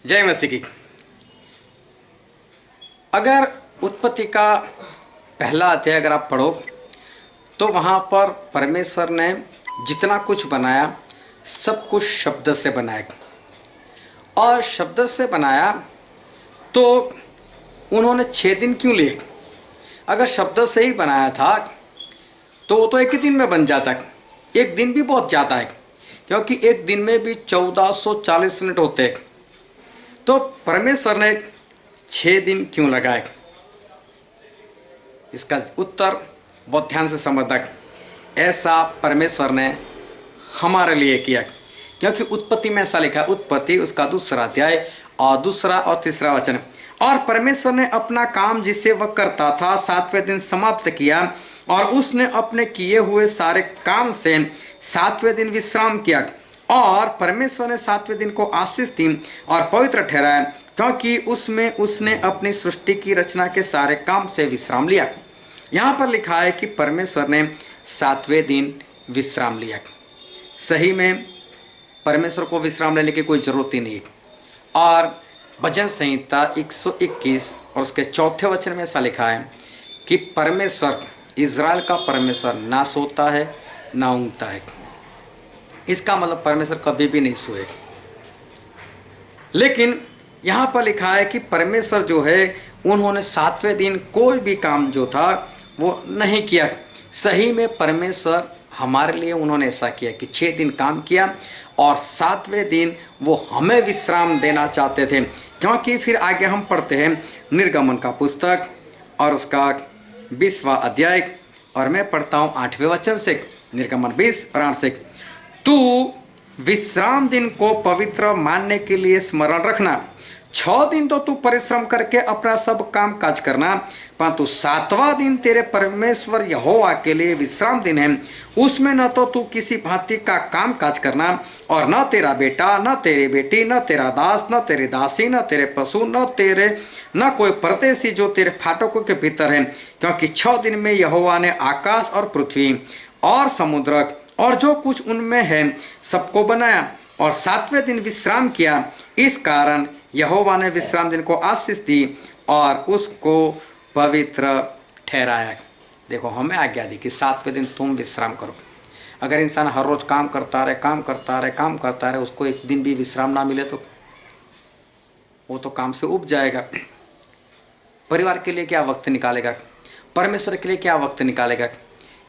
जय मसीह की। अगर उत्पत्ति का पहला अध्याय अगर आप पढ़ो तो वहाँ पर परमेश्वर ने जितना कुछ बनाया सब कुछ शब्द से बनाया, और शब्द से बनाया तो उन्होंने 6 दिन क्यों लिए? अगर शब्द से ही बनाया था तो वो तो एक ही दिन में बन जाता। एक दिन भी बहुत ज़्यादा है, क्योंकि एक दिन में भी 1440 मिनट होते हैं। तो परमेश्वर ने 6 दिन क्यों लगाए? इसका उत्तर बहुत ध्यान से समझना। ऐसा परमेश्वर ने हमारे लिए किया, क्योंकि उत्पत्ति में ऐसा लिखा है, उत्पत्ति उसका 2 अध्याय और 2 और 3 वचन। और परमेश्वर ने अपना काम जिसे वह करता था 7वें दिन समाप्त किया, और उसने अपने किए हुए सारे काम से 7वें दिन विश्राम किया। और परमेश्वर ने 7वें दिन को आशीष दी और पवित्र ठहराया, क्योंकि उसमें उसने अपनी सृष्टि की रचना के सारे काम से विश्राम लिया। यहाँ पर लिखा है कि परमेश्वर ने 7वें दिन विश्राम लिया। सही में परमेश्वर को विश्राम लेने की कोई ज़रूरत ही नहीं। और भजन संहिता 121 और उसके 4 वचन में ऐसा लिखा है कि परमेश्वर, इज़राइल का परमेश्वर, ना सोता है ना ऊँघता है। इसका मतलब परमेश्वर कभी भी नहीं सोए। लेकिन यहाँ पर लिखा है कि परमेश्वर जो है उन्होंने 7वें दिन कोई भी काम जो था वो नहीं किया। सही में परमेश्वर हमारे लिए उन्होंने ऐसा किया कि 6 दिन काम किया और 7वें दिन वो हमें विश्राम देना चाहते थे। क्योंकि फिर आगे हम पढ़ते हैं निर्गमन का पुस्तक और उसका 20वां अध्याय, और मैं पढ़ता हूँ 8वें वचन से, निर्गमन 20 और 8 से। तू विश्राम दिन को पवित्र मानने के लिए स्मरण रखना। 6 दिन तो तू परिश्रम करके अपना सब काम काज करना, परंतु 7वां दिन तेरे परमेश्वर यहोवा के लिए विश्राम दिन है। उसमें न तो तू किसी भांति का काम काज करना, और न तेरा बेटा, न तेरी बेटी, न तेरा दास, न तेरी दासी, न तेरे पशु, न कोई परदेसी जो तेरे फाटकों के भीतर है। क्योंकि 6 दिन में यहोवा ने आकाश और पृथ्वी और समुद्र और जो कुछ उनमें है सबको बनाया, और 7वें दिन विश्राम किया। इस कारण यहोवा ने विश्राम दिन को आशीष दी और उसको पवित्र ठहराया। देखो, हमें आज्ञा दी कि 7वें दिन तुम विश्राम करो। अगर इंसान हर रोज काम करता रहे, उसको एक दिन भी विश्राम ना मिले तो वो तो काम से उब जाएगा। परिवार के लिए क्या वक्त निकालेगा? परमेश्वर के लिए क्या वक्त निकालेगा?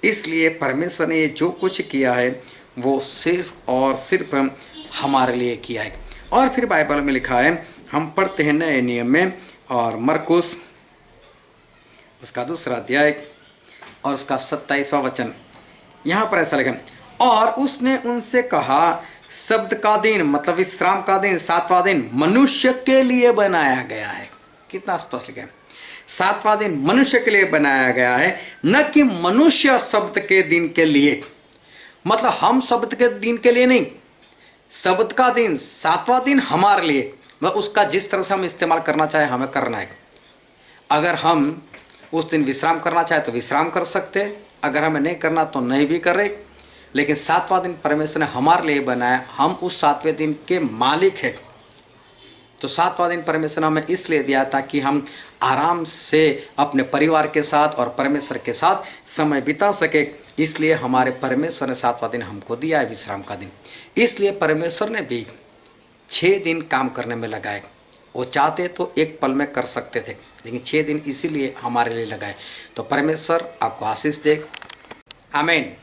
इसलिए परमेश्वर ने ये जो कुछ किया है वो सिर्फ और सिर्फ हमारे लिए किया है। और फिर बाइबल में लिखा है, हम पढ़ते हैं नए नियम में, और मरकुस उसका 2 अध्याय और उसका 27वां वचन। यहाँ पर ऐसा लिखा, और उसने उनसे कहा, शब्द का दिन मतलब विश्राम का दिन 7वां दिन मनुष्य के लिए बनाया गया है। कितना स्पष्ट लिखा है, 7वां दिन मनुष्य के लिए बनाया गया है, न कि मनुष्य शब्द के दिन के लिए। मतलब हम शब्द के दिन के लिए नहीं, शब्द का दिन 7वां दिन हमारे लिए, मतलब उसका जिस तरह से हम इस्तेमाल करना चाहे हमें करना है। अगर हम उस दिन विश्राम करना चाहे तो विश्राम कर सकते, अगर हमें नहीं करना तो नहीं भी करे। लेकिन 7वां दिन परमेश्वर ने हमारे लिए बनाया, हम उस 7वें दिन के मालिक हैं। तो 7वां दिन परमेश्वर ने हमें इसलिए दिया ताकि हम आराम से अपने परिवार के साथ और परमेश्वर के साथ समय बिता सके। इसलिए हमारे परमेश्वर ने 7वां दिन हमको दिया है, विश्राम का दिन। इसलिए परमेश्वर ने भी 6 दिन काम करने में लगाए। वो चाहते तो एक पल में कर सकते थे, लेकिन 6 दिन इसीलिए हमारे लिए लगाए। तो परमेश्वर आपको आशीष दे। आमीन।